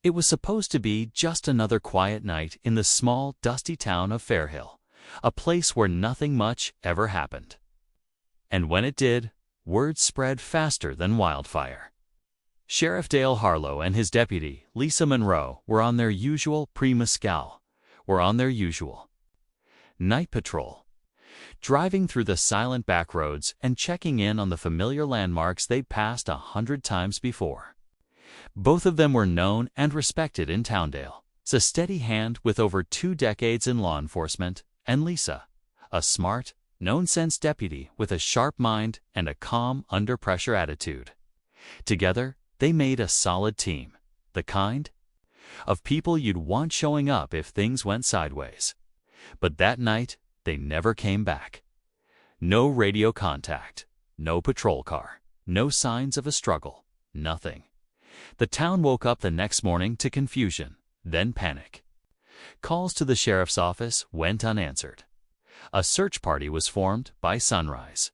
It was supposed to be just another quiet night in the small, dusty town of Fairhill, a place where nothing much ever happened. And when it did, word spread faster than wildfire. Sheriff Dale Harlow and his deputy, Lisa Monroe, were on their usual night patrol, driving through the silent back roads and checking in on the familiar landmarks they'd passed 100 times before. Both of them were known and respected in Towndale. It's a steady hand with over 2 decades in law enforcement, and Lisa, a smart, known-sense deputy with a sharp mind and a calm, under-pressure attitude. Together, they made a solid team, the kind of people you'd want showing up if things went sideways. But that night, they never came back. No radio contact, no patrol car, no signs of a struggle, nothing. The town woke up the next morning to confusion, then panic. Calls to the sheriff's office went unanswered. A search party was formed by sunrise.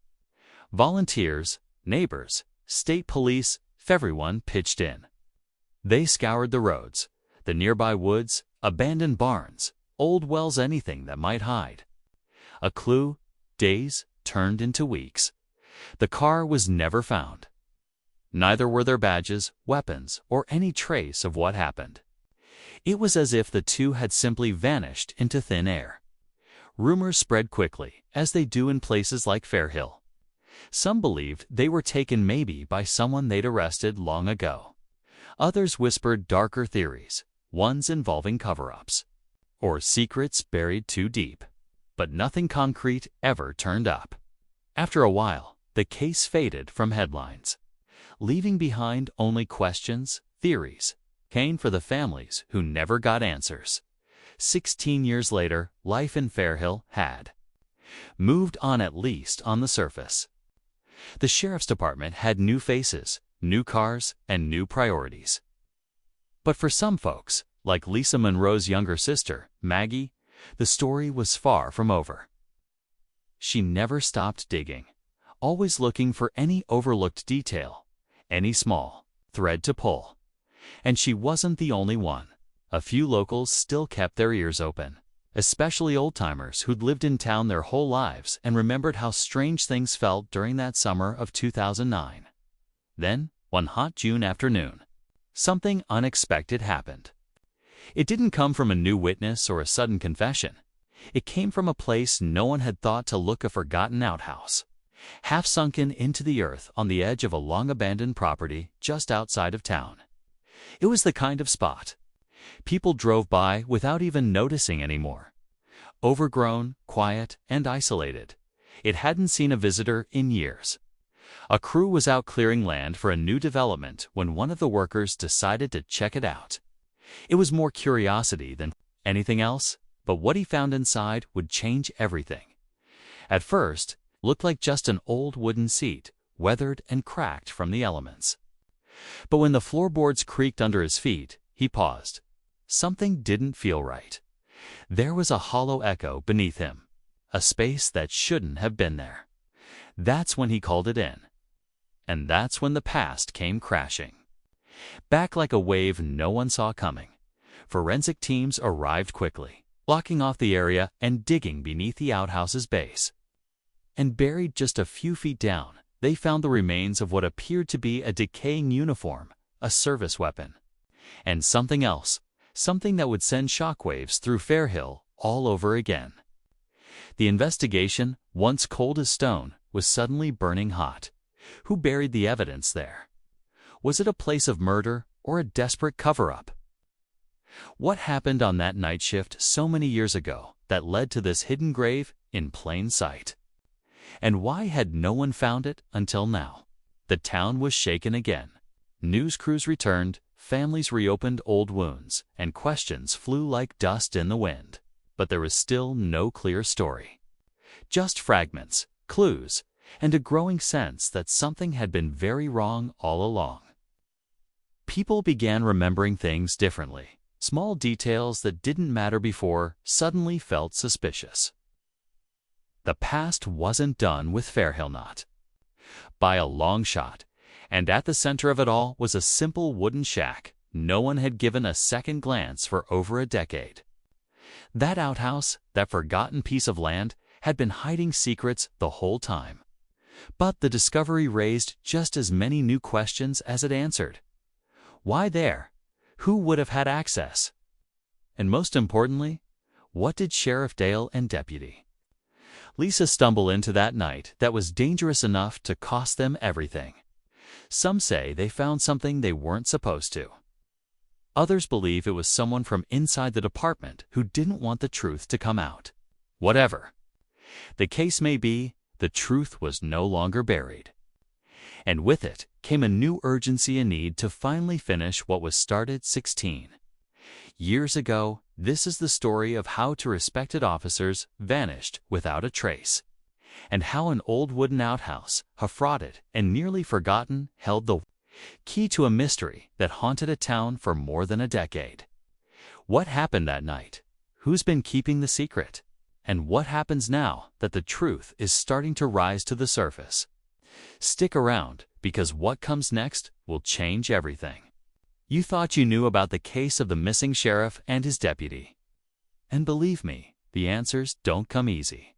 Volunteers, neighbors, state police, everyone pitched in. They scoured the roads, the nearby woods, abandoned barns, old wells, anything that might hide. A clue, days turned into weeks. The car was never found. Neither were their badges, weapons, or any trace of what happened. It was as if the two had simply vanished into thin air. Rumors spread quickly, as they do in places like Fairhill. Some believed they were taken maybe by someone they'd arrested long ago. Others whispered darker theories, ones involving cover-ups, or secrets buried too deep. But nothing concrete ever turned up. After a while, the case faded from headlines, leaving behind only questions, theories, pain for the families who never got answers. 16 years later, life in Fairhill had moved on, at least on the surface. The sheriff's department had new faces, new cars, and new priorities. But for some folks, like Lisa Monroe's younger sister, Maggie, the story was far from over. She never stopped digging, always looking for any overlooked detail, any small thread to pull. And she wasn't the only one. A few locals still kept their ears open, especially old-timers who'd lived in town their whole lives and remembered how strange things felt during that summer of 2009. Then, one hot June afternoon, something unexpected happened. It didn't come from a new witness or a sudden confession. It came from a place no one had thought to look: a forgotten outhouse, half sunken into the earth on the edge of a long-abandoned property just outside of town. It was the kind of spot people drove by without even noticing anymore. Overgrown, quiet, and isolated, it hadn't seen a visitor in years. A crew was out clearing land for a new development when one of the workers decided to check it out. It was more curiosity than anything else, but what he found inside would change everything. At first, it looked like just an old wooden seat, weathered and cracked from the elements. But when the floorboards creaked under his feet, he paused. Something didn't feel right. There was a hollow echo beneath him, a space that shouldn't have been there. That's when he called it in. And that's when the past came crashing. Back like a wave no one saw coming. Forensic teams arrived quickly, blocking off the area and digging beneath the outhouse's base. And buried just a few feet down, they found the remains of what appeared to be a decaying uniform, a service weapon. And something else, something that would send shockwaves through Fairhill all over again. The investigation, once cold as stone, was suddenly burning hot. Who buried the evidence there? Was it a place of murder or a desperate cover-up? What happened on that night shift so many years ago that led to this hidden grave in plain sight? And why had no one found it until now? The town was shaken again. News crews returned, families reopened old wounds, and questions flew like dust in the wind. But there was still no clear story. Just fragments, clues, and a growing sense that something had been very wrong all along. People began remembering things differently. Small details that didn't matter before suddenly felt suspicious. The past wasn't done with Fairhill, not by a long shot, and at the center of it all was a simple wooden shack, no one had given a second glance for over a decade. That outhouse, that forgotten piece of land, had been hiding secrets the whole time. But the discovery raised just as many new questions as it answered. Why there? Who would have had access? And most importantly, what did Sheriff Dale and Deputy Lisa stumble into that night that was dangerous enough to cost them everything? Some say they found something they weren't supposed to. Others believe it was someone from inside the department who didn't want the truth to come out. Whatever the case may be, the truth was no longer buried. And with it came a new urgency and need to finally finish what was started 16 years ago. This is the story of how two respected officers vanished without a trace, and how an old wooden outhouse, defrauded and nearly forgotten, held the key to a mystery that haunted a town for more than a decade. What happened that night? Who's been keeping the secret? And what happens now that the truth is starting to rise to the surface? Stick around, because what comes next will change everything. You thought you knew about the case of the missing sheriff and his deputy. And believe me, the answers don't come easy.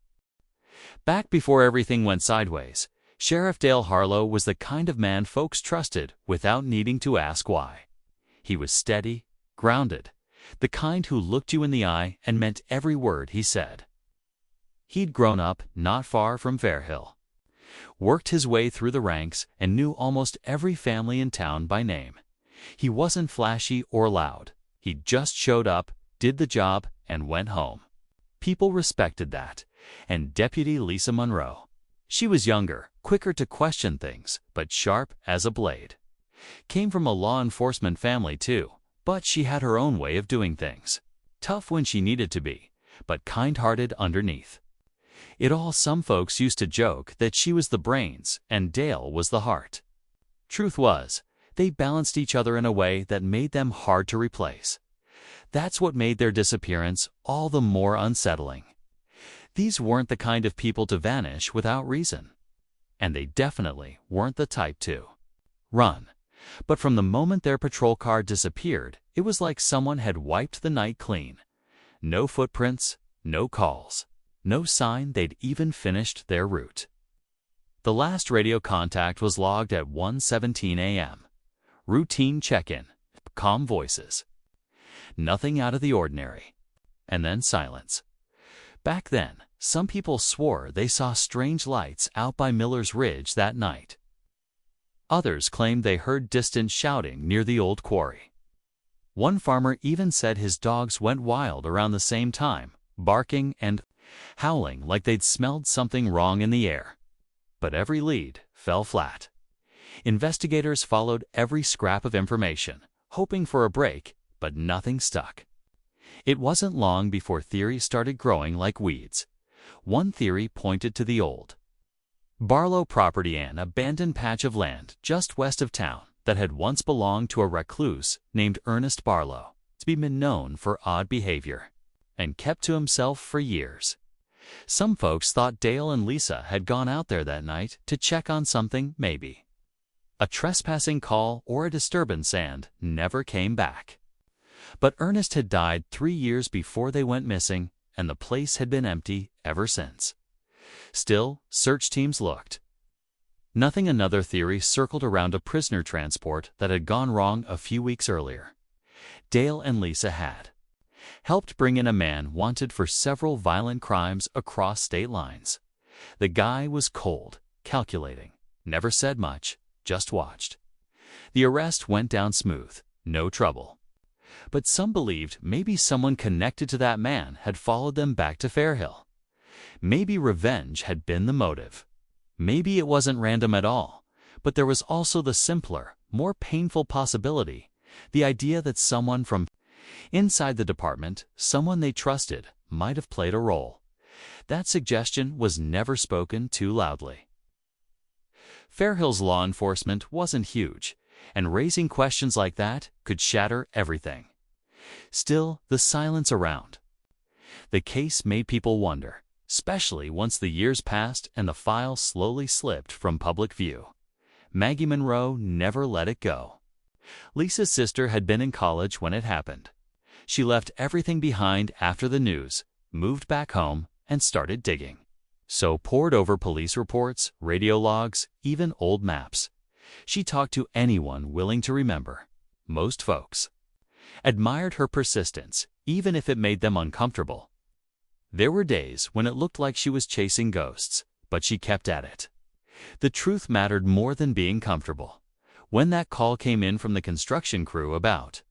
Back before everything went sideways, Sheriff Dale Harlow was the kind of man folks trusted without needing to ask why. He was steady, grounded, the kind who looked you in the eye and meant every word he said. He'd grown up not far from Fairhill, worked his way through the ranks, and knew almost every family in town by name. He wasn't flashy or loud. He just showed up, did the job, and went home. People respected that. And Deputy Lisa Monroe. She was younger, quicker to question things, but sharp as a blade. Came from a law enforcement family too, but she had her own way of doing things. Tough when she needed to be, but kind-hearted underneath. Some folks used to joke that she was the brains and Dale was the heart. Truth was, they balanced each other in a way that made them hard to replace. That's what made their disappearance all the more unsettling. These weren't the kind of people to vanish without reason. And they definitely weren't the type to run. But from the moment their patrol car disappeared, it was like someone had wiped the night clean. No footprints, no calls, no sign they'd even finished their route. The last radio contact was logged at 1:17 a.m. Routine check-in, calm voices. Nothing out of the ordinary. And then silence. Back then, some people swore they saw strange lights out by Miller's Ridge that night. Others claimed they heard distant shouting near the old quarry. One farmer even said his dogs went wild around the same time, barking and howling like they'd smelled something wrong in the air. But every lead fell flat. Investigators followed every scrap of information, hoping for a break, but nothing stuck. It wasn't long before theories started growing like weeds. One theory pointed to the old Barlow property, an abandoned patch of land just west of town that had once belonged to a recluse named Ernest Barlow, to be known for odd behavior, and kept to himself for years. Some folks thought Dale and Lisa had gone out there that night to check on something, maybe a trespassing call or a disturbance, and never came back. But Ernest had died 3 years before they went missing, and the place had been empty ever since. Still, search teams looked. Nothing. Another theory circled around a prisoner transport that had gone wrong a few weeks earlier. Dale and Lisa had helped bring in a man wanted for several violent crimes across state lines. The guy was cold, calculating, never said much, just watched. The arrest went down smooth, no trouble. But some believed maybe someone connected to that man had followed them back to Fairhill. Maybe revenge had been the motive. Maybe it wasn't random at all, but there was also the simpler, more painful possibility, the idea that someone from inside the department, someone they trusted, might have played a role. That suggestion was never spoken too loudly. Fairhill's law enforcement wasn't huge, and raising questions like that could shatter everything. Still, the silence around the case made people wonder, especially once the years passed and the file slowly slipped from public view. Maggie Monroe never let it go. Lisa's sister had been in college when it happened. She left everything behind after the news, moved back home, and started digging. So pored over police reports, radio logs, even old maps. She talked to anyone willing to remember. Most folks admired her persistence, even if it made them uncomfortable. There were days when it looked like she was chasing ghosts, but she kept at it. The truth mattered more than being comfortable. When that call came in from the construction crew about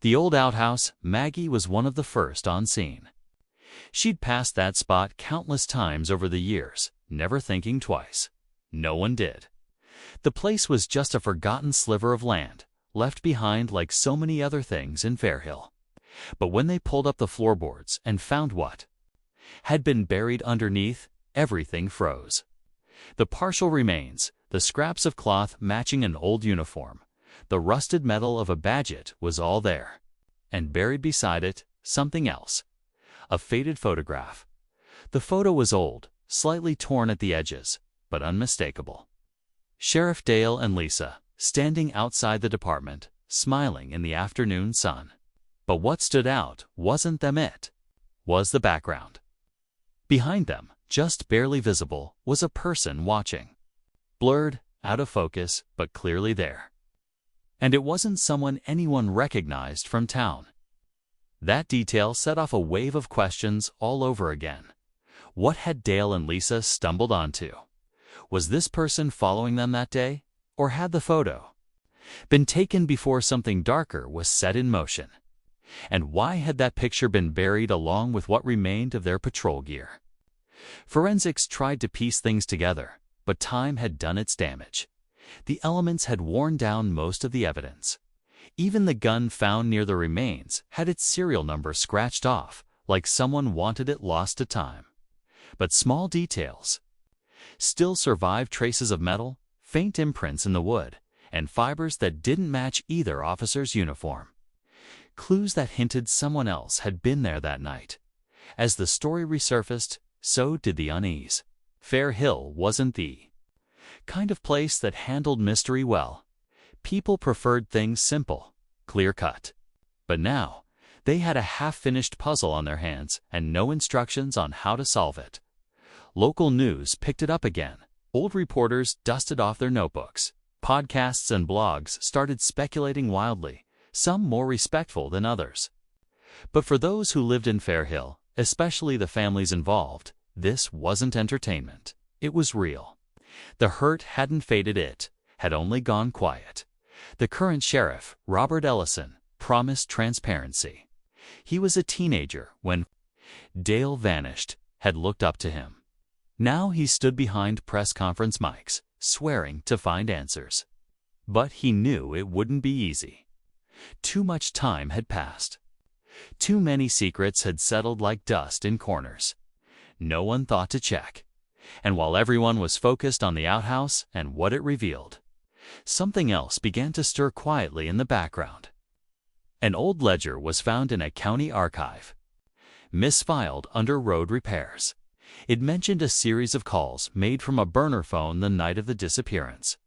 the old outhouse, Maggie was one of the first on scene. She'd passed that spot countless times over the years, never thinking twice. No one did. The place was just a forgotten sliver of land, left behind like so many other things in Fairhill. But when they pulled up the floorboards and found what had been buried underneath, everything froze. The partial remains, the scraps of cloth matching an old uniform, the rusted metal of a badge was all there. And buried beside it, something else. A faded photograph. The photo was old, slightly torn at the edges, but unmistakable. Sheriff Dale and Lisa, standing outside the department, smiling in the afternoon sun. But what stood out wasn't them, it was the background. Behind them, just barely visible, was a person watching. Blurred, out of focus, but clearly there. And it wasn't someone anyone recognized from town. That detail set off a wave of questions all over again. What had Dale and Lisa stumbled onto? Was this person following them that day? Or had the photo been taken before something darker was set in motion? And why had that picture been buried along with what remained of their patrol gear? Forensics tried to piece things together, but time had done its damage. The elements had worn down most of the evidence. Even the gun found near the remains had its serial number scratched off, like someone wanted it lost to time. But small details still survived: traces of metal, faint imprints in the wood, and fibers that didn't match either officer's uniform. Clues that hinted someone else had been there that night. As the story resurfaced, so did the unease. Fairhill wasn't the kind of place that handled mystery well. People preferred things simple, clear-cut. But now, they had a half-finished puzzle on their hands and no instructions on how to solve it. Local news picked it up again. Old reporters dusted off their notebooks. Podcasts and blogs started speculating wildly, some more respectful than others. But for those who lived in Fairhill, especially the families involved, this wasn't entertainment. It was real. The hurt hadn't faded, it had only gone quiet. The current sheriff, Robert Ellison, promised transparency. He was a teenager when Dale vanished, had looked up to him. Now he stood behind press conference mics, swearing to find answers. But he knew it wouldn't be easy. Too much time had passed. Too many secrets had settled like dust in corners. No one thought to check. And while everyone was focused on the outhouse and what it revealed, something else began to stir quietly in the background. An old ledger was found in a county archive, misfiled under road repairs. It mentioned a series of calls made from a burner phone the night of the disappearance.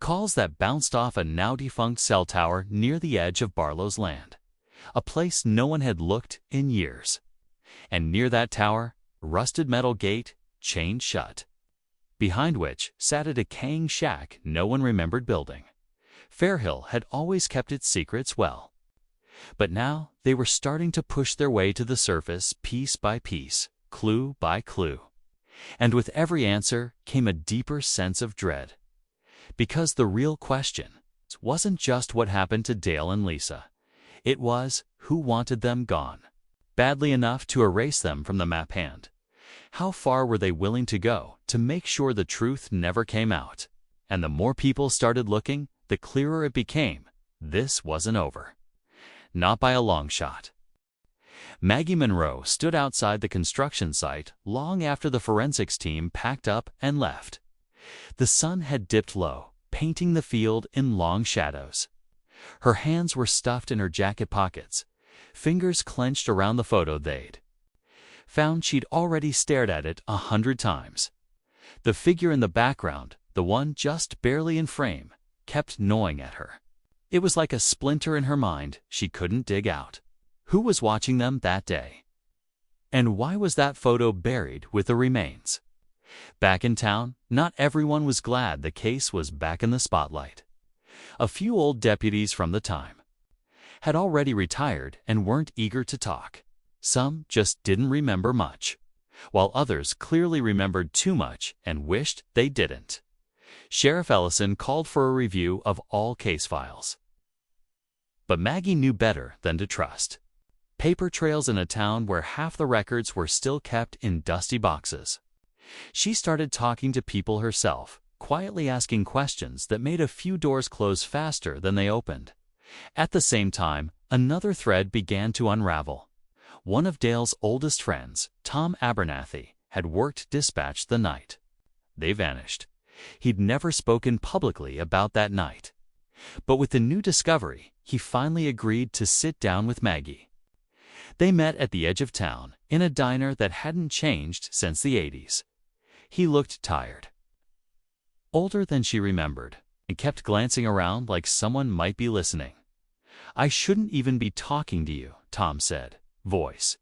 Calls that bounced off a now-defunct cell tower near the edge of Barlow's land, a place no one had looked in years. And near that tower, a rusted metal gate, chained shut, behind which sat a decaying shack no one remembered building. Fairhill had always kept its secrets well. But now they were starting to push their way to the surface piece by piece, clue by clue. And with every answer came a deeper sense of dread. Because the real question wasn't just what happened to Dale and Lisa. It was who wanted them gone, badly enough to erase them from the map hand. How far were they willing to go to make sure the truth never came out? And the more people started looking, the clearer it became. This wasn't over. Not by a long shot. Maggie Monroe stood outside the construction site long after the forensics team packed up and left. The sun had dipped low, painting the field in long shadows. Her hands were stuffed in her jacket pockets, fingers clenched around the photo they'd found. She'd already stared at it 100 times. The figure in the background, the one just barely in frame, kept gnawing at her. It was like a splinter in her mind she couldn't dig out. Who was watching them that day? And why was that photo buried with the remains? Back in town, not everyone was glad the case was back in the spotlight. A few old deputies from the time had already retired and weren't eager to talk. Some just didn't remember much, while others clearly remembered too much and wished they didn't. Sheriff Ellison called for a review of all case files. But Maggie knew better than to trust paper trails in a town where half the records were still kept in dusty boxes. She started talking to people herself, quietly asking questions that made a few doors close faster than they opened. At the same time, another thread began to unravel. One of Dale's oldest friends, Tom Abernathy, had worked dispatch the night they vanished. He'd never spoken publicly about that night. But with the new discovery, he finally agreed to sit down with Maggie. They met at the edge of town, in a diner that hadn't changed since the 80s. He looked tired, older than she remembered, and kept glancing around like someone might be listening. "I shouldn't even be talking to you," Tom said, voice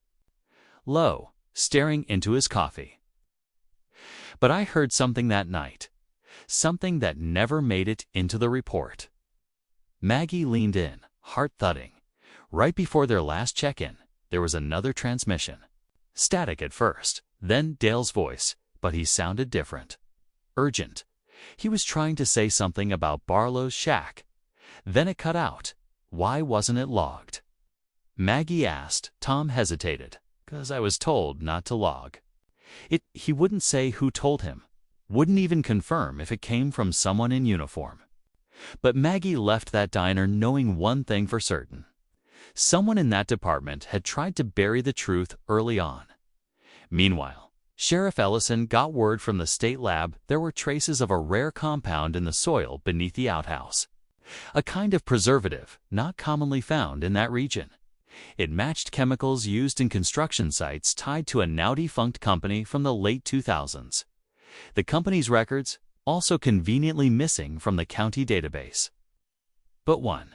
low, staring into his coffee. "But I heard something that night, something that never made it into the report." Maggie leaned in, heart thudding. Right before their last check-in, there was another transmission. Static at first, then Dale's voice, but he sounded different. Urgent. He was trying to say something about Barlow's shack. Then it cut out. Why wasn't it logged? Maggie asked. Tom hesitated. "'Cause I was told not to log." He wouldn't say who told him. Wouldn't even confirm if it came from someone in uniform. But Maggie left that diner knowing one thing for certain. Someone in that department had tried to bury the truth early on. Meanwhile, Sheriff Ellison got word from the state lab there were traces of a rare compound in the soil beneath the outhouse. A kind of preservative not commonly found in that region. It matched chemicals used in construction sites tied to a now-defunct company from the late 2000s. The company's records also conveniently missing from the county database. But one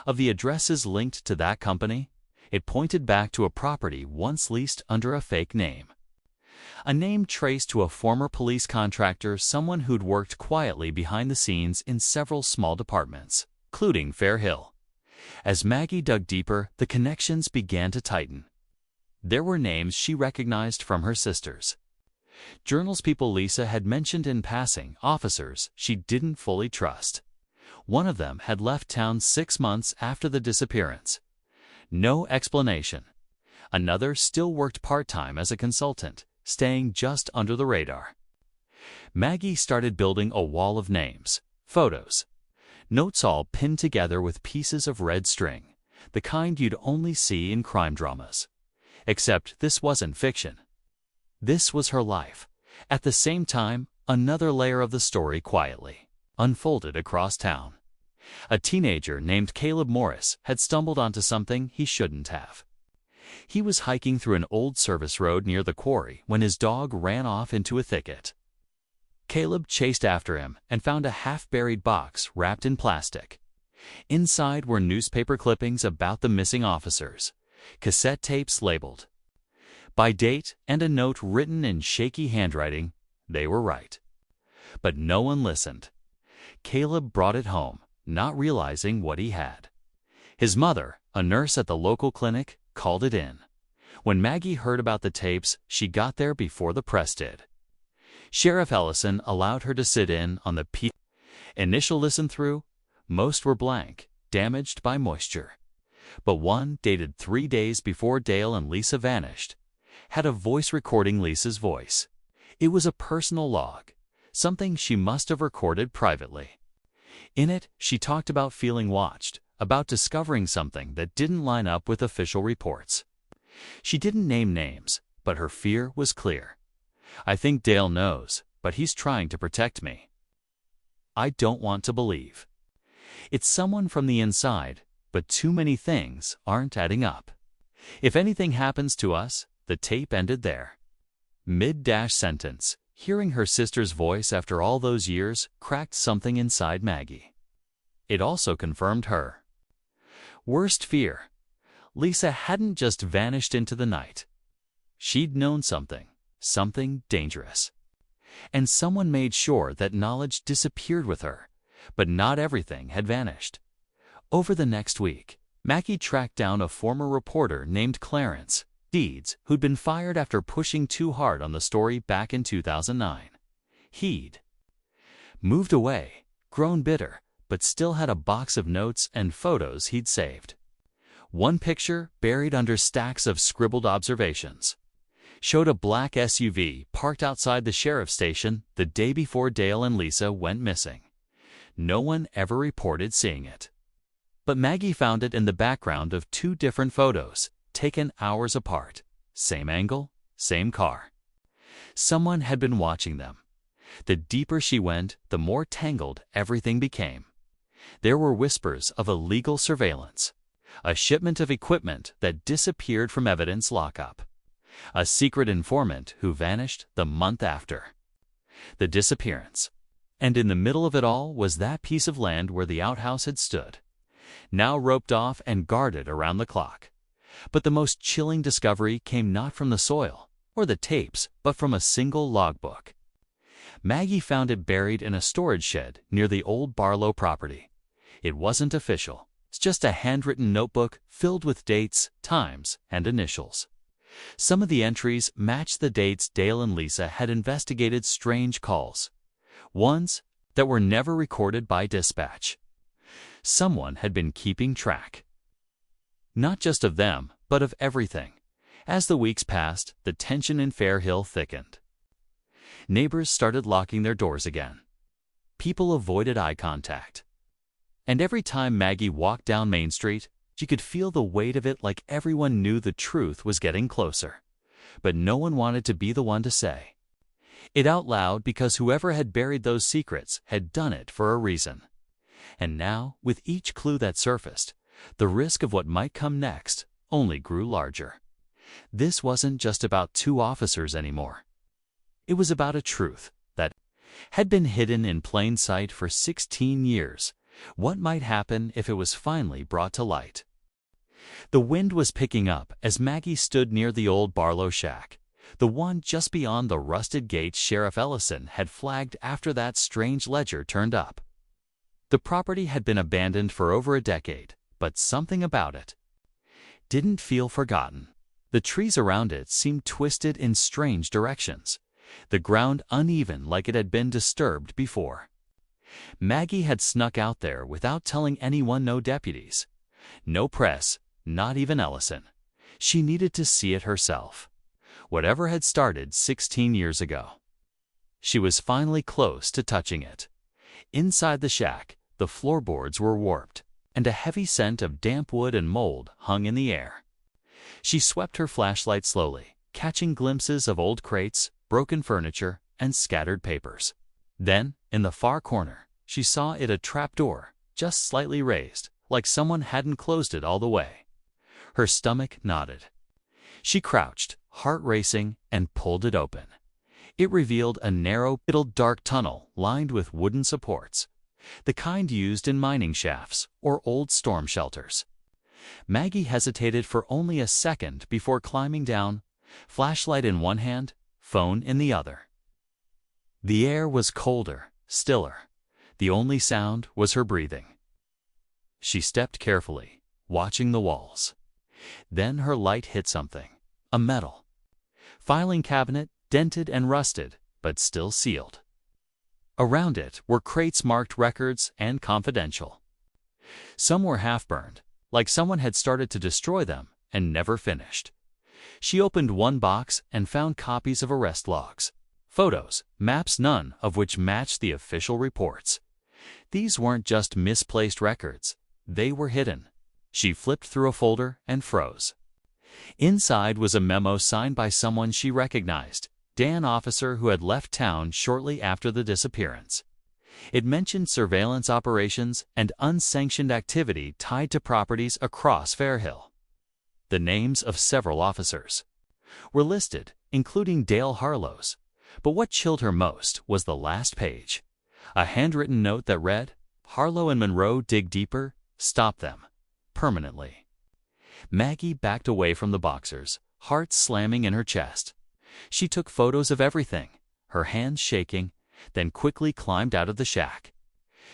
of the addresses linked to that company, it pointed back to a property once leased under a fake name. A name traced to a former police contractor, someone who'd worked quietly behind the scenes in several small departments, including Fair Hill. As Maggie dug deeper, the connections began to tighten. There were names she recognized from her sisters. Journals people Lisa had mentioned in passing, officers she didn't fully trust. One of them had left town 6 months after the disappearance. No explanation. Another still worked part-time as a consultant, staying just under the radar. Maggie started building a wall of names, photos, notes all pinned together with pieces of red string, the kind you'd only see in crime dramas. Except this wasn't fiction. This was her life. At the same time, another layer of the story quietly unfolded across town. A teenager named Caleb Morris had stumbled onto something he shouldn't have. He was hiking through an old service road near the quarry when his dog ran off into a thicket. Caleb chased after him and found a half-buried box wrapped in plastic. Inside were newspaper clippings about the missing officers, cassette tapes labeled by date, and a note written in shaky handwriting. They were right. But no one listened. Caleb brought it home, not realizing what he had. His mother, a nurse at the local clinic, called it in. When Maggie heard about the tapes, she got there before the press did. Sheriff Ellison allowed her to sit in on the initial listen-through. Most were blank, damaged by moisture. But one, dated 3 days before Dale and Lisa vanished, had a voice recording Lisa's voice. It was a personal log, something she must have recorded privately. In it, she talked about feeling watched, about discovering something that didn't line up with official reports. She didn't name names, but her fear was clear. "I think Dale knows, but he's trying to protect me. I don't want to believe. It's someone from the inside, but too many things aren't adding up. If anything happens to us," the tape ended there. Mid-sentence, hearing her sister's voice after all those years cracked something inside Maggie. it also confirmed her worst fear. Lisa hadn't just vanished into the night. She'd known something dangerous. And someone made sure that knowledge disappeared with her, but not everything had vanished. Over the next week, Maggie tracked down a former reporter named Clarence Deeds, who'd been fired after pushing too hard on the story back in 2009. He'd moved away, grown bitter, but still had a box of notes and photos he'd saved. One picture, buried under stacks of scribbled observations, showed a black SUV parked outside the sheriff's station the day before Dale and Lisa went missing. No one ever reported seeing it. But Maggie found it in the background of two different photos, taken hours apart. Same angle, same car. Someone had been watching them. The deeper she went, the more tangled everything became. There were whispers of illegal surveillance, a shipment of equipment that disappeared from evidence lockup, a secret informant who vanished the month after. The disappearance. And in the middle of it all was that piece of land where the outhouse had stood, now roped off and guarded around the clock. But the most chilling discovery came not from the soil or the tapes, but from a single logbook. Maggie found it buried in a storage shed near the old Barlow property. It wasn't official. It's just a handwritten notebook filled with dates, times, and initials. Some of the entries matched the dates Dale and Lisa had investigated strange calls, ones that were never recorded by dispatch. Someone had been keeping track, not just of them, but of everything. As the weeks passed, the tension in Fairhill thickened. Neighbors started locking their doors again. People avoided eye contact. And every time Maggie walked down Main Street, she could feel the weight of it, like everyone knew the truth was getting closer. But no one wanted to be the one to say it out loud, because whoever had buried those secrets had done it for a reason. And now, with each clue that surfaced, the risk of what might come next only grew larger. This wasn't just about two officers anymore. It was about a truth that had been hidden in plain sight for 16 years. What might happen if it was finally brought to light? The wind was picking up as Maggie stood near the old Barlow shack, the one just beyond the rusted gates Sheriff Ellison had flagged after that strange ledger turned up. The property had been abandoned for over a decade, but something about it didn't feel forgotten. The trees around it seemed twisted in strange directions, the ground uneven like it had been disturbed before. Maggie had snuck out there without telling anyone, no deputies, no press, not even Ellison. She needed to see it herself. Whatever had started 16 years ago. She was finally close to touching it. Inside the shack, the floorboards were warped, and a heavy scent of damp wood and mold hung in the air. She swept her flashlight slowly, catching glimpses of old crates, broken furniture, and scattered papers. Then, in the far corner, she saw it a trapdoor, just slightly raised, like someone hadn't closed it all the way. Her stomach knotted. She crouched, heart racing, and pulled it open. It revealed a narrow, dark tunnel lined with wooden supports, the kind used in mining shafts or old storm shelters. Maggie hesitated for only a second before climbing down, flashlight in one hand, phone in the other. The air was colder, stiller. The only sound was her breathing. She stepped carefully, watching the walls. Then her light hit something, a metal filing cabinet, dented and rusted, but still sealed. Around it were crates marked records and confidential. Some were half-burned, like someone had started to destroy them and never finished. She opened one box and found copies of arrest logs, photos, maps, none of which matched the official reports. These weren't just misplaced records, they were hidden. She flipped through a folder and froze. Inside was a memo signed by someone she recognized, an officer who had left town shortly after the disappearance. It mentioned surveillance operations and unsanctioned activity tied to properties across Fairhill. The names of several officers were listed, including Dale Harlow's. But what chilled her most was the last page, a handwritten note that read, Harlow and Monroe dig deeper, stop them. Permanently. Maggie backed away from the boxers, heart slamming in her chest. She took photos of everything, her hands shaking, then quickly climbed out of the shack.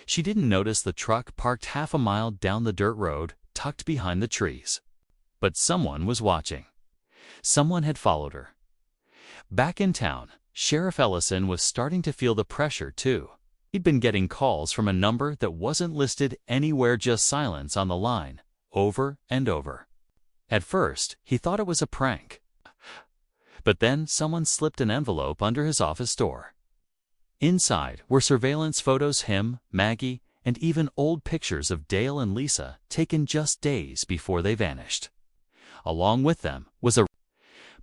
She didn't notice the truck parked half a mile down the dirt road, tucked behind the trees. But someone was watching. Someone had followed her. Back in town, Sheriff Ellison was starting to feel the pressure, too. He'd been getting calls from a number that wasn't listed anywhere, just silence on the line, over and over. At first, he thought it was a prank. But then someone slipped an envelope under his office door. Inside were surveillance photos, him, Maggie, and even old pictures of Dale and Lisa taken just days before they vanished. Along with them was a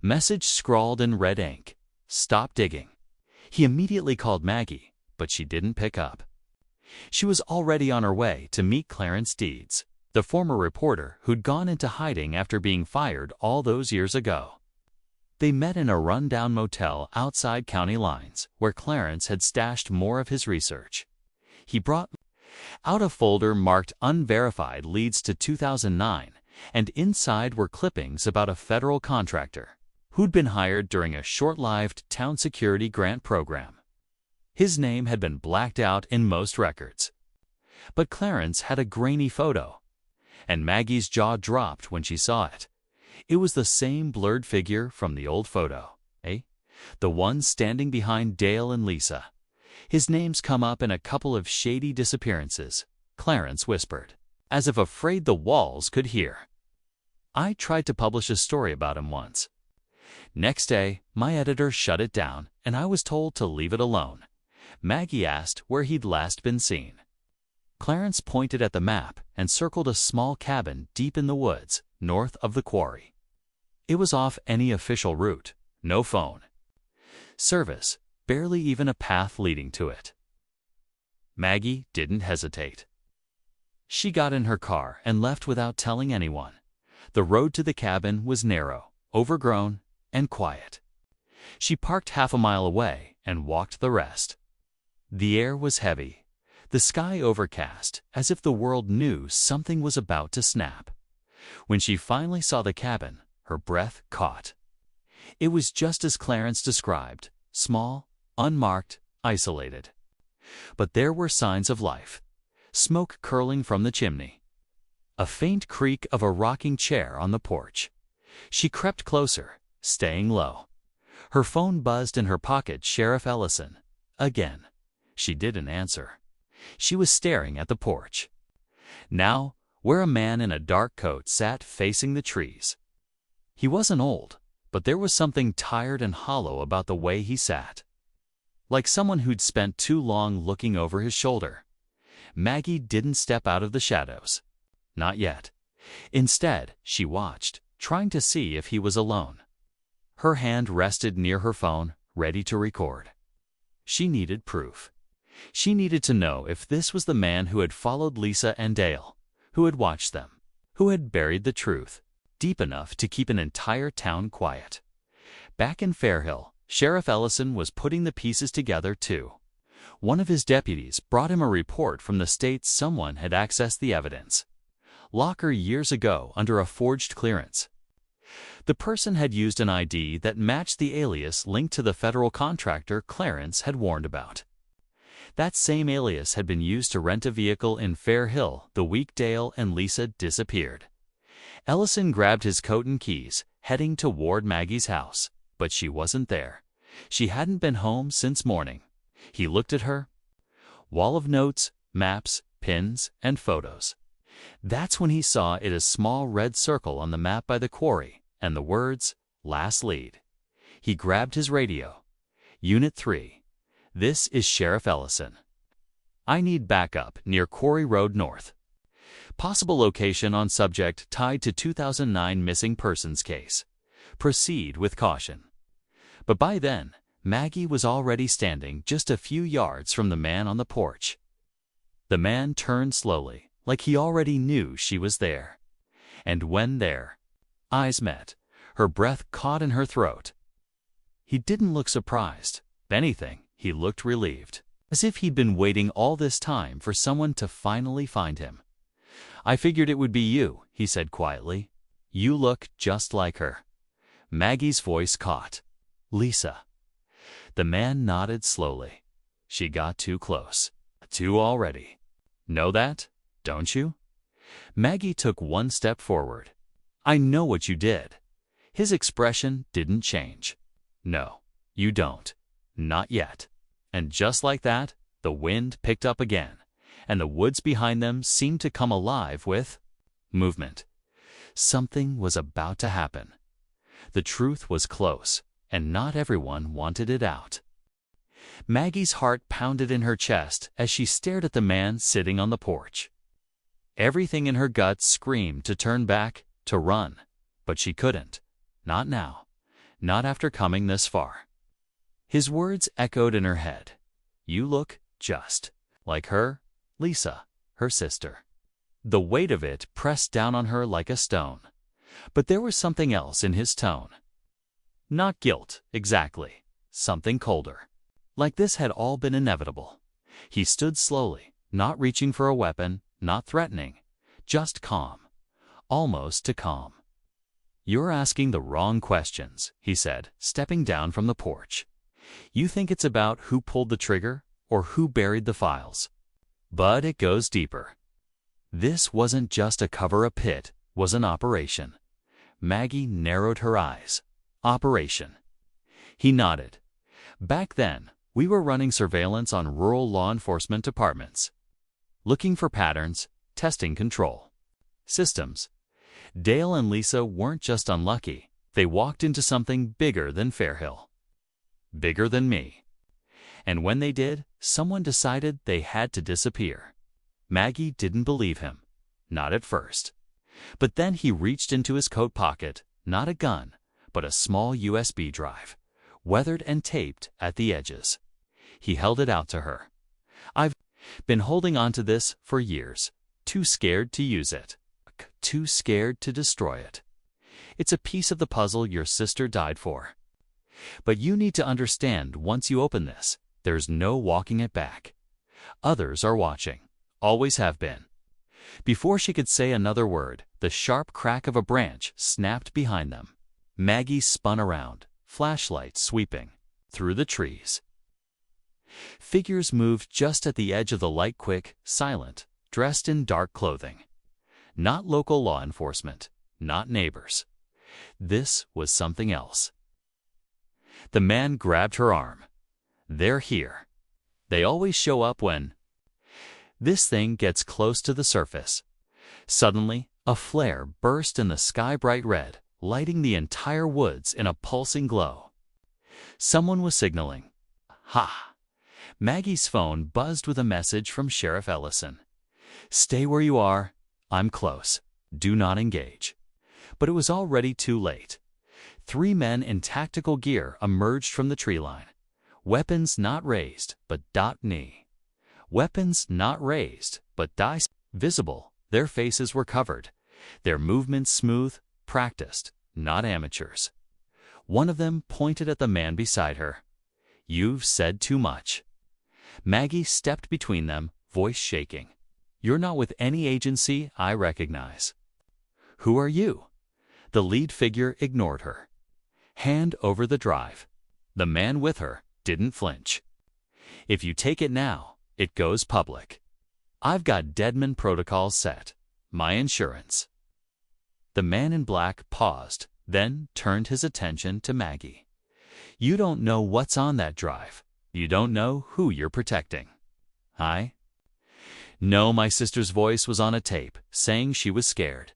message scrawled in red ink. Stop digging. He immediately called Maggie, but she didn't pick up. She was already on her way to meet Clarence Deeds, the former reporter who'd gone into hiding after being fired all those years ago. They met in a rundown motel outside county lines, where Clarence had stashed more of his research. He brought out a folder marked Unverified Leads to 2009, and inside were clippings about a federal contractor who'd been hired during a short-lived town security grant program. His name had been blacked out in most records. But Clarence had a grainy photo, and Maggie's jaw dropped when she saw it. It was the same blurred figure from the old photo, eh? The one standing behind Dale and Lisa. His name's come up in a couple of shady disappearances, Clarence whispered, as if afraid the walls could hear. I tried to publish a story about him once. Next day, my editor shut it down, and I was told to leave it alone. Maggie asked where he'd last been seen. Clarence pointed at the map and circled a small cabin deep in the woods, north of the quarry. It was off any official route, no phone service, barely even a path leading to it. Maggie didn't hesitate. She got in her car and left without telling anyone. The road to the cabin was narrow, overgrown, and quiet. She parked half a mile away and walked the rest. The air was heavy, the sky overcast, as if the world knew something was about to snap. When she finally saw the cabin, her breath caught. It was just as Clarence described, small, unmarked, isolated. But there were signs of life. Smoke curling from the chimney. A faint creak of a rocking chair on the porch. She crept closer, staying low. Her phone buzzed in her pocket. Sheriff Ellison. Again. She didn't answer. She was staring at the porch. Now, where a man in a dark coat sat facing the trees. He wasn't old, but there was something tired and hollow about the way he sat. Like someone who'd spent too long looking over his shoulder. Maggie didn't step out of the shadows. Not yet. Instead, she watched, trying to see if he was alone. Her hand rested near her phone, ready to record. She needed proof. She needed to know if this was the man who had followed Lisa and Dale, who had watched them, who had buried the truth, deep enough to keep an entire town quiet. Back in Fairhill, Sheriff Ellison was putting the pieces together too. One of his deputies brought him a report from the state someone had accessed the evidence. Locker years ago under a forged clearance. The person had used an ID that matched the alias linked to the federal contractor Clarence had warned about. That same alias had been used to rent a vehicle in Fairhill the week Dale and Lisa disappeared. Ellison grabbed his coat and keys, heading toward Maggie's house, but she wasn't there. She hadn't been home since morning. He looked at her. Wall of notes, maps, pins, and photos. That's when he saw it, a small red circle on the map by the quarry, and the words, last lead. He grabbed his radio. Unit 3. This is Sheriff Ellison. I need backup near Quarry Road North. Possible location on subject tied to 2009 missing persons case. Proceed with caution. But by then, Maggie was already standing just a few yards from the man on the porch. The man turned slowly, like he already knew she was there. And when their eyes met, her breath caught in her throat. He didn't look surprised. If anything, he looked relieved. as if he'd been waiting all this time for someone to finally find him. "I figured it would be you," he said quietly. "You look just like her." Maggie's voice caught. "Lisa." The man nodded slowly. "She got too close. Too already. Know that, don't you?" Maggie took one step forward. "I know what you did." His expression didn't change. "No, you don't. Not yet." And just like that, the wind picked up again, and the woods behind them seemed to come alive with movement. Something was about to happen. The truth was close, and not everyone wanted it out. Maggie's heart pounded in her chest as she stared at the man sitting on the porch. Everything in her gut screamed to turn back, to run, but she couldn't. Not now. Not after coming this far. His words echoed in her head. "You look just like her, Lisa, her sister." The weight of it pressed down on her like a stone. But there was something else in his tone. Not guilt, exactly. Something colder. Like this had all been inevitable. He stood slowly, not reaching for a weapon, not threatening, just calm. Almost too calm. "You're asking the wrong questions," he said, stepping down from the porch. "You think it's about who pulled the trigger or who buried the files. But it goes deeper. This wasn't just a cover-up pit, was an operation." Maggie narrowed her eyes. "Operation." He nodded. "Back then, we were running surveillance on rural law enforcement departments. Looking for patterns, testing control. Systems. Dale and Lisa weren't just unlucky, they walked into something bigger than Fairhill. Bigger than me. And when they did, someone decided they had to disappear." Maggie didn't believe him. Not at first. But then he reached into his coat pocket, not a gun, but a small USB drive, weathered and taped at the edges. He held it out to her. "I've been holding on to this for years, too scared to use it. Too scared to destroy it. It's a piece of the puzzle your sister died for. But you need to understand, once you open this, there's no walking it back. Others are watching. Always have been." Before she could say another word, the sharp crack of a branch snapped behind them. Maggie spun around, flashlight sweeping, through the trees. Figures moved just at the edge of the light, quick, silent, dressed in dark clothing. Not local law enforcement, not neighbors. This was something else. The man grabbed her arm. "They're here. They always show up when this thing gets close to the surface." Suddenly, a flare burst in the sky, bright red, lighting the entire woods in a pulsing glow. Someone was signaling. Ha! Maggie's phone buzzed with a message from Sheriff Ellison. "Stay where you are. I'm close. Do not engage." But it was already too late. 3 men in tactical gear emerged from the tree line. Weapons not raised, but .knee. Weapons not raised, but visible. Their faces were covered. Their movements smooth, practiced, not amateurs. One of them pointed at the man beside her. "You've said too much." Maggie stepped between them, voice shaking. "You're not with any agency I recognize." "Who are you?" The lead figure ignored her. "Hand over the drive." The man with her didn't flinch. "If you take it now, it goes public. I've got Deadman protocols set. My insurance." The man in black paused, then turned his attention to Maggie. "You don't know what's on that drive. You don't know who you're protecting." "I?" "No, my sister's voice was on a tape, saying she was scared.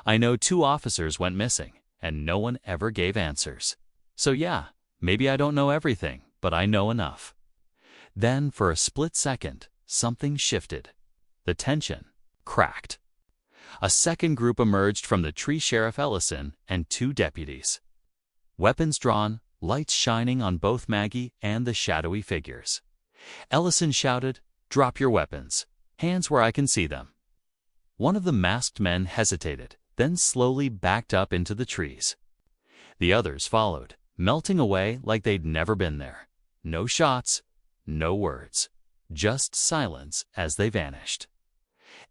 I know 2 officers went missing, and no one ever gave answers. So yeah, maybe I don't know everything, but I know enough." Then, for a split second, something shifted. The tension cracked. A second group emerged from the tree, Sheriff Ellison and 2 deputies. Weapons drawn, lights shining on both Maggie and the shadowy figures. Ellison shouted, "Drop your weapons. Hands where I can see them." One of the masked men hesitated, then slowly backed up into the trees. The others followed, melting away like they'd never been there. No shots, no words. just silence as they vanished.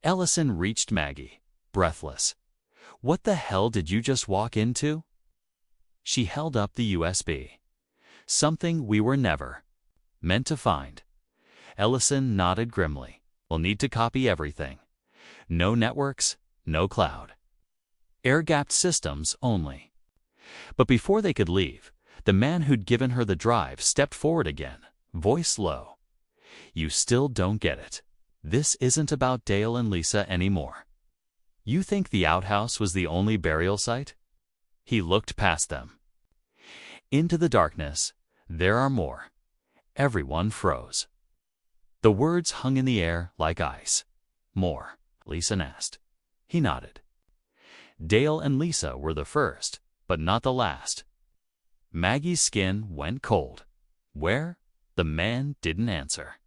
Ellison reached Maggie, breathless. "What the hell did you just walk into?" She held up the USB. "Something we were never meant to find." Ellison nodded grimly. "We'll need to copy everything. No networks, no cloud. Air-gapped systems only." But before they could leave, the man who'd given her the drive stepped forward again, voice low. "You still don't get it. This isn't about Dale and Lisa anymore. You think the outhouse was the only burial site?" He looked past them. "Into the darkness, there are more." Everyone froze. The words hung in the air like ice. "More?" Lisa asked. He nodded. Dale and Lisa were the first, but not the last. Maggie's skin went cold. "Where?" The man didn't answer.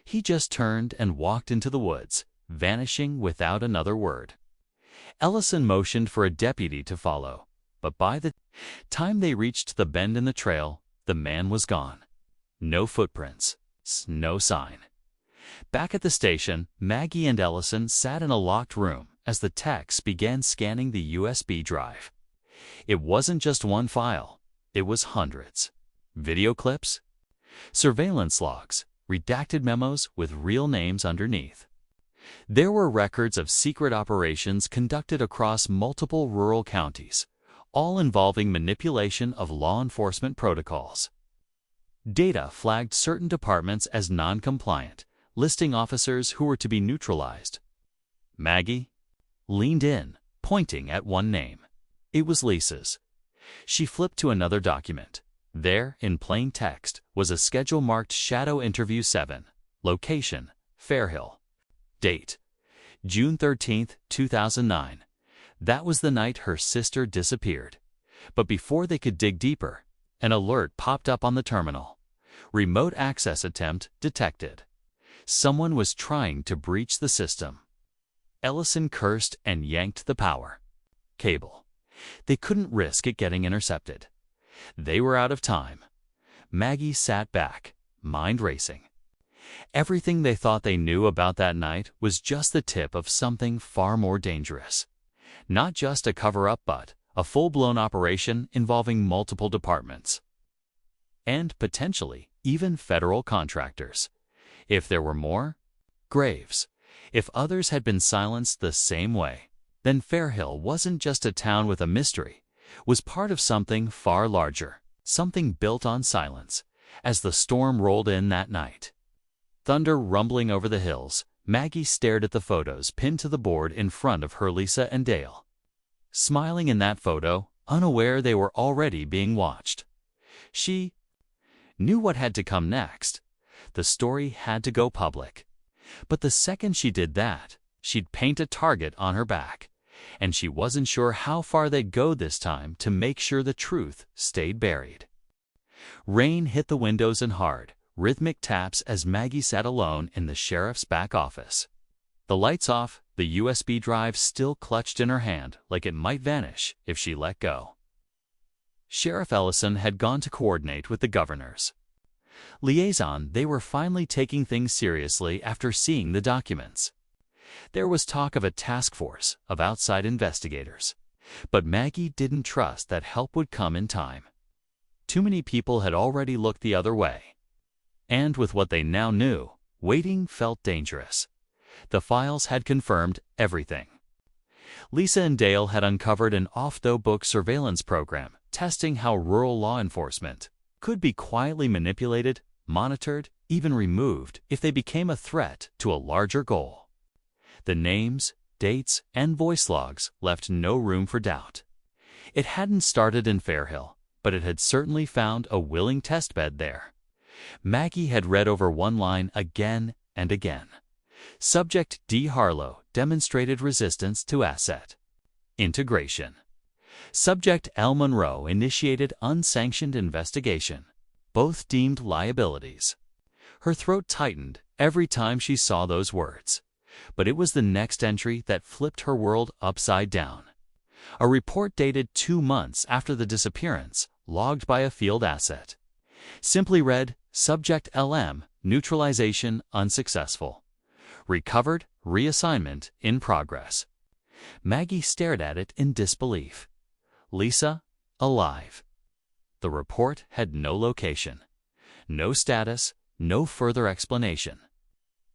He just turned and walked into the woods, vanishing without another word. Ellison motioned for a deputy to follow, but by the time they reached the bend in the trail, the man was gone. No footprints, no sign. Back at the station, Maggie and Ellison sat in a locked room as the techs began scanning the USB drive. It wasn't just one file, it was hundreds. Video clips, surveillance logs, redacted memos with real names underneath. There were records of secret operations conducted across multiple rural counties, all involving manipulation of law enforcement protocols. Data flagged certain departments as non-compliant, listing officers who were to be neutralized. Maggie leaned in, pointing at one name. It was Lisa's. She flipped to another document. There, in plain text, was a schedule marked Shadow Interview 7, location, Fairhill. Date, June 13, 2009. That was the night her sister disappeared. But before they could dig deeper, an alert popped up on the terminal. Remote access attempt detected. Someone was trying to breach the system. Ellison cursed and yanked the power cable. They couldn't risk it getting intercepted. They were out of time. Maggie sat back, mind racing. Everything they thought they knew about that night was just the tip of something far more dangerous. Not just a cover-up, but a full-blown operation involving multiple departments. And potentially even federal contractors. If there were more, graves. If others had been silenced the same way, then Fairhill wasn't just a town with a mystery, was part of something far larger, something built on silence. As the storm rolled in that night, thunder rumbling over the hills, Maggie stared at the photos pinned to the board in front of her Lisa and Dale. Smiling in that photo, unaware they were already being watched. She knew what had to come next. The story had to go public. But the second she did that, she'd paint a target on her back. And she wasn't sure how far they'd go this time to make sure the truth stayed buried. Rain hit the windows in hard, rhythmic taps as Maggie sat alone in the sheriff's back office. The lights off, the USB drive still clutched in her hand like it might vanish if she let go. Sheriff Ellison had gone to coordinate with the governors. Liaison, they were finally taking things seriously after seeing the documents. There was talk of a task force of outside investigators, but Maggie didn't trust that help would come in time. Too many people had already looked the other way. And with what they now knew, waiting felt dangerous. The files had confirmed everything. Lisa and Dale had uncovered an off-the-book surveillance program testing how rural law enforcement could be quietly manipulated, monitored, even removed if they became a threat to a larger goal. The names, dates, and voice logs left no room for doubt. It hadn't started in Fairhill, but it had certainly found a willing testbed there. Maggie had read over one line again and again. Subject D. Harlow demonstrated resistance to asset integration. Subject L. Monroe initiated unsanctioned investigation. Both deemed liabilities. Her throat tightened every time she saw those words. But it was the next entry that flipped her world upside down. A report dated 2 months after the disappearance, logged by a field asset. Simply read, Subject LM, neutralization unsuccessful. Recovered, reassignment in progress. Maggie stared at it in disbelief. Lisa, alive. The report had no location, no status, no further explanation.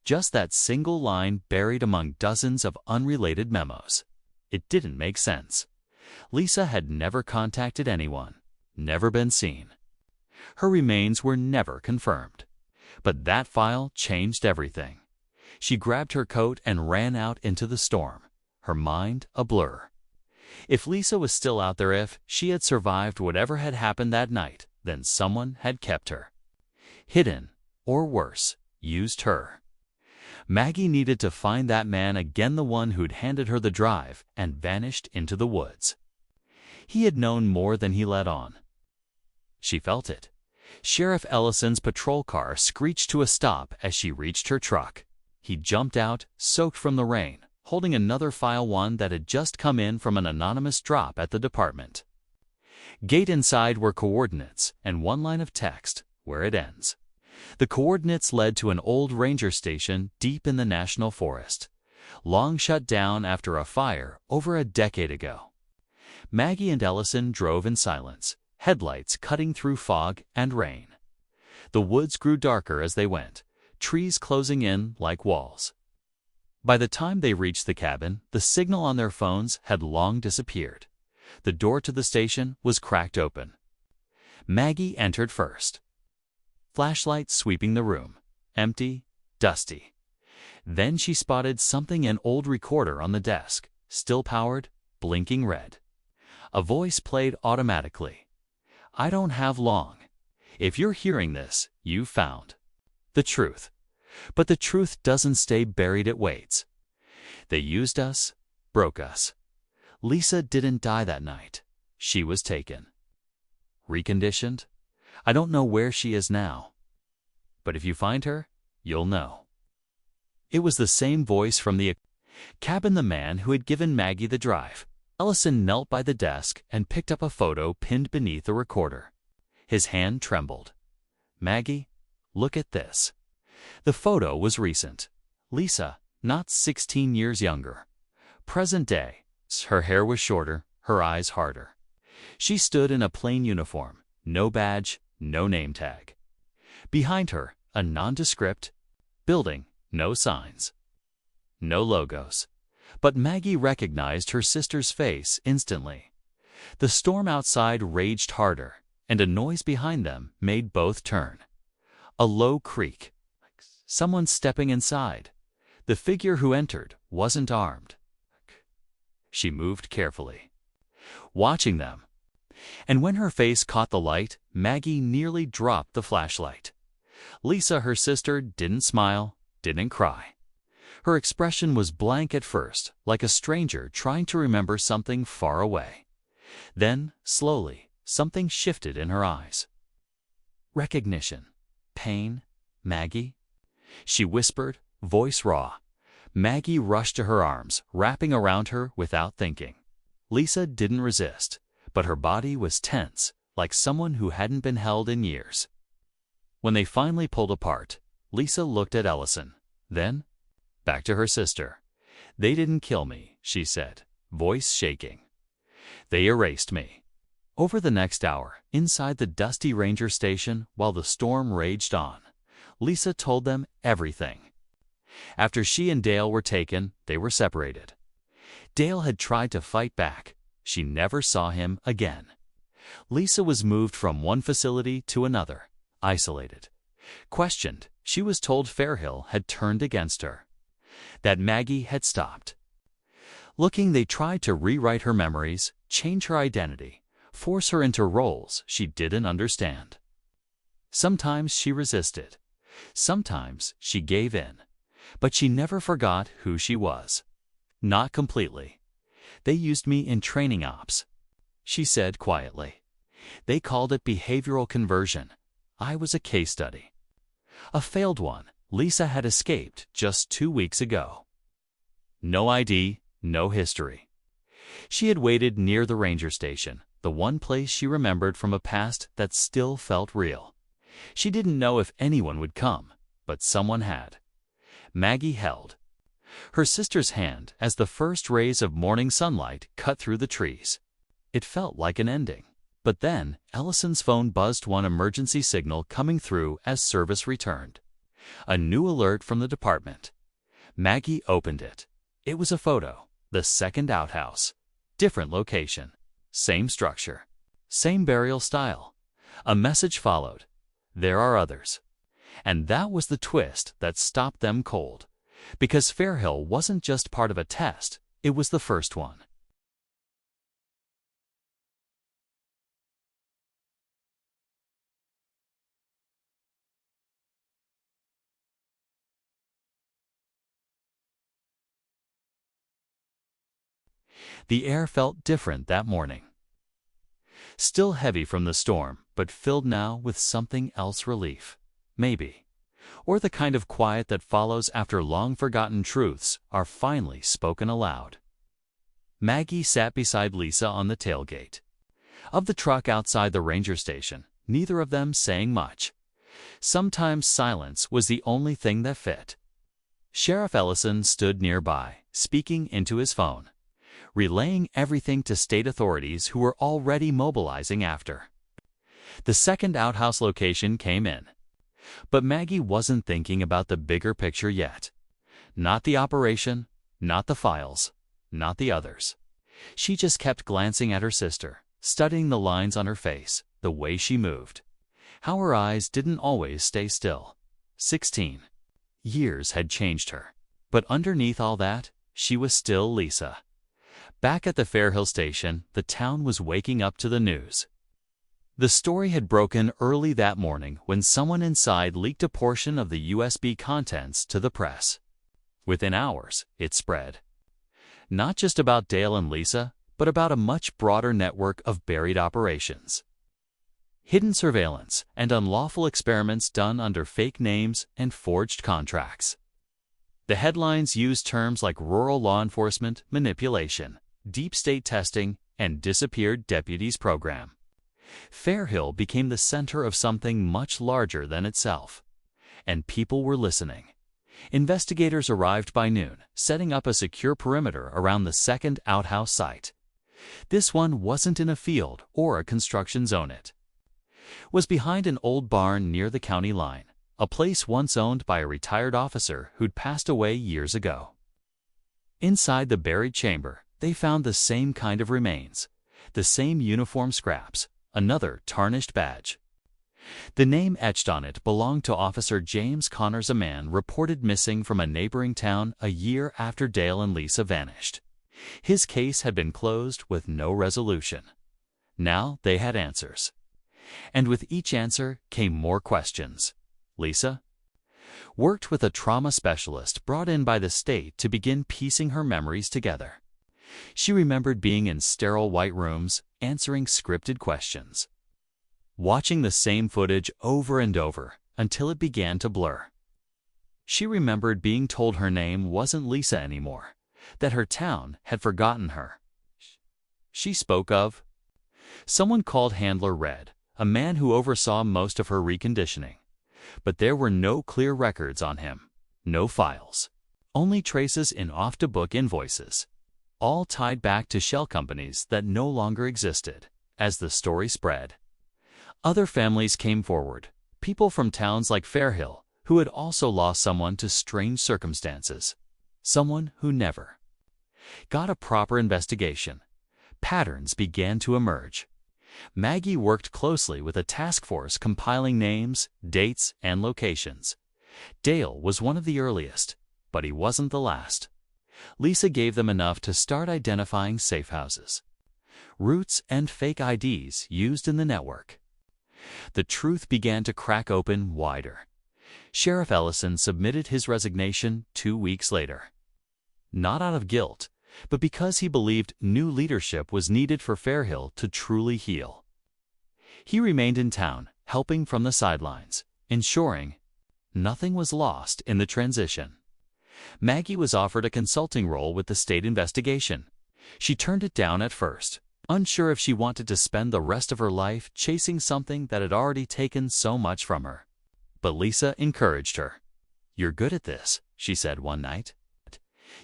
Just that single line buried among dozens of unrelated memos. It didn't make sense. Lisa had never contacted anyone, never been seen. Her remains were never confirmed. But that file changed everything. She grabbed her coat and ran out into the storm, her mind a blur. If Lisa was still out there, if she had survived whatever had happened that night, then someone had kept her. Hidden, or worse, used her. Maggie needed to find that man again, the one who'd handed her the drive and vanished into the woods. He had known more than he let on. She felt it. Sheriff Ellison's patrol car screeched to a stop as she reached her truck. He jumped out, soaked from the rain, holding another file, one that had just come in from an anonymous drop at the department. Gate inside were coordinates and one line of text, where it ends. The coordinates led to an old ranger station deep in the national forest, long shut down after a fire over a decade ago. Maggie and Ellison drove in silence, headlights cutting through fog and rain. The woods grew darker as they went, trees closing in like walls. By the time they reached the cabin, the signal on their phones had long disappeared. The door to the station was cracked open. Maggie entered first. Flashlight sweeping the room, empty, dusty. Then she spotted something, an old recorder on the desk, still powered, blinking red. A voice played automatically. "I don't have long. If you're hearing this, you've found the truth. But the truth doesn't stay buried, it waits. They used us, broke us. Lisa didn't die that night. She was taken. Reconditioned? I don't know where she is now. But if you find her, you'll know." It was the same voice from the cabin, the man who had given Maggie the drive. Ellison knelt by the desk and picked up a photo pinned beneath the recorder. His hand trembled. "Maggie, look at this." The photo was recent. Lisa, not 16 years younger. Present day. Her hair was shorter, her eyes harder. She stood in a plain uniform, no badge, no name tag. Behind her, a nondescript building, no signs, no logos. But Maggie recognized her sister's face instantly. The storm outside raged harder, and a noise behind them made both turn. A low creak. Someone stepping inside. The figure who entered wasn't armed. She moved carefully, watching them. And when her face caught the light, Maggie nearly dropped the flashlight. Lisa, her sister, didn't smile, didn't cry. Her expression was blank at first, like a stranger trying to remember something far away. Then, slowly, something shifted in her eyes. Recognition. Pain. "Maggie?" she whispered, voice raw. Maggie rushed to her arms, wrapping around her without thinking. Lisa didn't resist, but her body was tense, like someone who hadn't been held in years. When they finally pulled apart, Lisa looked at Ellison, then back to her sister. "They didn't kill me," she said, voice shaking. "They erased me." Over the next hour, inside the dusty ranger station, while the storm raged on, Lisa told them everything. After she and Dale were taken, they were separated. Dale had tried to fight back. She never saw him again. Lisa was moved from one facility to another, isolated. Questioned, she was told Fairhill had turned against her, that Maggie had stopped. Looking, they tried to rewrite her memories, change her identity, force her into roles she didn't understand. Sometimes she resisted. Sometimes she gave in. But she never forgot who she was. "Not completely. They used me in training ops," she said quietly. "They called it behavioral conversion. I was a case study. A failed one. Lisa had escaped just 2 weeks ago. No ID, no history. She had waited near the ranger station, the one place she remembered from a past that still felt real. She didn't know if anyone would come, but someone had. Maggie held her sister's hand as the first rays of morning sunlight cut through the trees. It felt like an ending. But then, Ellison's phone buzzed, one emergency signal coming through as service returned. A new alert from the department. Maggie opened it. It was a photo. The second outhouse. Different location. Same structure. Same burial style. A message followed. There are others. And that was the twist that stopped them cold. Because Fairhill wasn't just part of a test, it was the first one. The air felt different that morning. Still heavy from the storm, but filled now with something else, relief. Maybe. Or the kind of quiet that follows after long-forgotten truths are finally spoken aloud. Maggie sat beside Lisa on the tailgate of the truck outside the ranger station, neither of them saying much. Sometimes silence was the only thing that fit. Sheriff Ellison stood nearby, speaking into his phone, relaying everything to state authorities who were already mobilizing after. The second outhouse location came in. But Maggie wasn't thinking about the bigger picture yet. Not the operation, not the files, not the others. She just kept glancing at her sister, studying the lines on her face, the way she moved. How her eyes didn't always stay still. 16. Years had changed her. But underneath all that, she was still Lisa. Back at the Fairhill station, the town was waking up to the news. The story had broken early that morning when someone inside leaked a portion of the USB contents to the press. Within hours, it spread. Not just about Dale and Lisa, but about a much broader network of buried operations. Hidden surveillance and unlawful experiments done under fake names and forged contracts. The headlines used terms like rural law enforcement manipulation, deep state testing, and disappeared deputies program. Fairhill became the center of something much larger than itself. And people were listening. Investigators arrived by noon, setting up a secure perimeter around the second outhouse site. This one wasn't in a field or a construction zone. It was behind an old barn near the county line, a place once owned by a retired officer who'd passed away years ago. Inside the buried chamber, they found the same kind of remains, the same uniform scraps, another tarnished badge. The name etched on it belonged to Officer James Connors, a man reported missing from a neighboring town a year after Dale and Lisa vanished. His case had been closed with no resolution. Now they had answers. And with each answer came more questions. Lisa worked with a trauma specialist brought in by the state to begin piecing her memories together. She remembered being in sterile white rooms, answering scripted questions, watching the same footage over and over until it began to blur. She remembered being told her name wasn't Lisa anymore, that her town had forgotten her. She spoke of someone called Handler Red, a man who oversaw most of her reconditioning. But there were no clear records on him, no files, only traces in off-the-book invoices, all tied back to shell companies that no longer existed. As the story spread, other families came forward, people from towns like Fairhill who had also lost someone to strange circumstances, someone who never got a proper investigation. Patterns began to emerge. Maggie worked closely with a task force compiling names, dates, and locations. Dale was one of the earliest, but he wasn't the last. Lisa gave them enough to start identifying safe houses, routes, and fake IDs used in the network. The truth began to crack open wider. Sheriff Ellison submitted his resignation 2 weeks later. Not out of guilt, but because he believed new leadership was needed for Fairhill to truly heal. He remained in town, helping from the sidelines, ensuring nothing was lost in the transition. Maggie was offered a consulting role with the state investigation. She turned it down at first, unsure if she wanted to spend the rest of her life chasing something that had already taken so much from her. But Lisa encouraged her. "You're good at this," she said one night.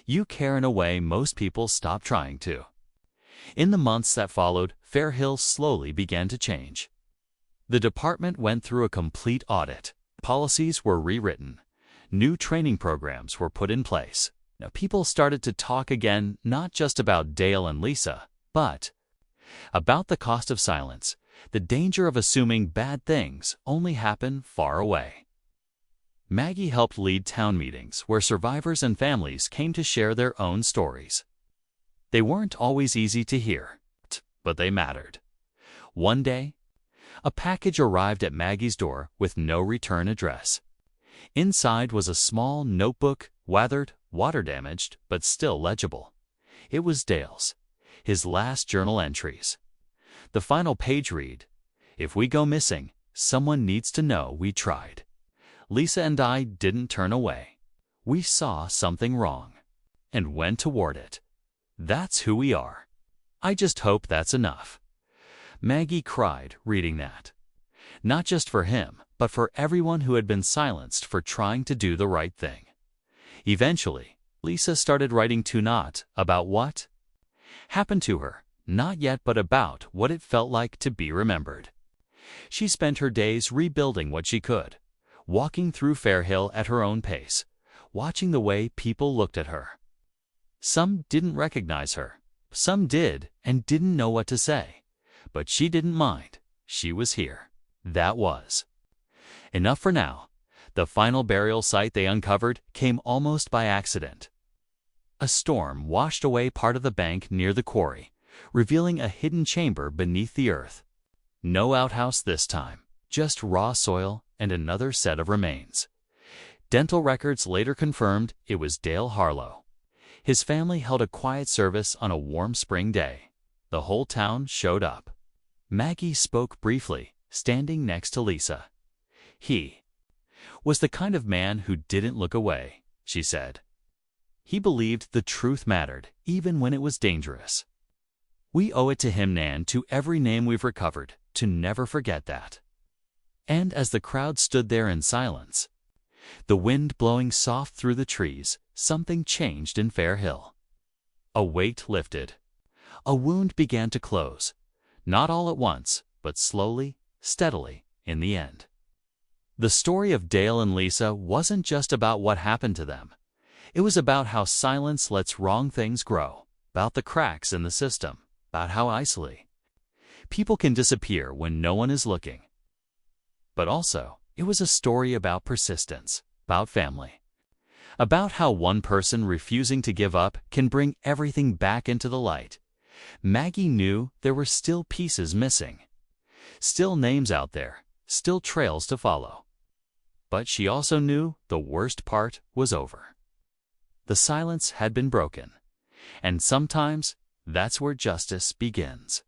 "You care in a way most people stop trying to." In the months that followed, Fair Hill slowly began to change. The department went through a complete audit. Policies were rewritten. New training programs were put in place. Now, people started to talk again, not just about Dale and Lisa, but about the cost of silence, the danger of assuming bad things only happen far away. Maggie helped lead town meetings where survivors and families came to share their own stories. They weren't always easy to hear, but they mattered. One day, a package arrived at Maggie's door with no return address. Inside was a small notebook, weathered, water-damaged, but still legible. It was Dale's, his last journal entries. The final page read, "If we go missing, someone needs to know we tried. Lisa and I didn't turn away. We saw something wrong and went toward it. That's who we are. I just hope that's enough." Maggie cried reading that. Not just for him, but for everyone who had been silenced for trying to do the right thing. Eventually, Lisa started writing too, not about what happened to her, not yet, but about what it felt like to be remembered. She spent her days rebuilding what she could, walking through Fair Hill at her own pace, watching the way people looked at her. Some didn't recognize her. Some did and didn't know what to say. But she didn't mind. She was here. That was enough for now. The final burial site they uncovered came almost by accident. A storm washed away part of the bank near the quarry, revealing a hidden chamber beneath the earth. No outhouse this time, just raw soil and another set of remains. Dental records later confirmed it was Dale Harlow. His family held a quiet service on a warm spring day. The whole town showed up. Maggie spoke briefly, standing next to Lisa. "He was the kind of man who didn't look away," she said. "He believed the truth mattered, even when it was dangerous. We owe it to him, Nan, to every name we've recovered, to never forget that." And as the crowd stood there in silence, the wind blowing soft through the trees, something changed in Fair Hill. A weight lifted. A wound began to close. Not all at once, but slowly, steadily, in the end. The story of Dale and Lisa wasn't just about what happened to them. It was about how silence lets wrong things grow, about the cracks in the system, about how isolating people can disappear when no one is looking. But also, it was a story about persistence, about family, about how one person refusing to give up can bring everything back into the light. Maggie knew there were still pieces missing, still names out there, still trails to follow. But she also knew the worst part was over. The silence had been broken, and sometimes that's where justice begins.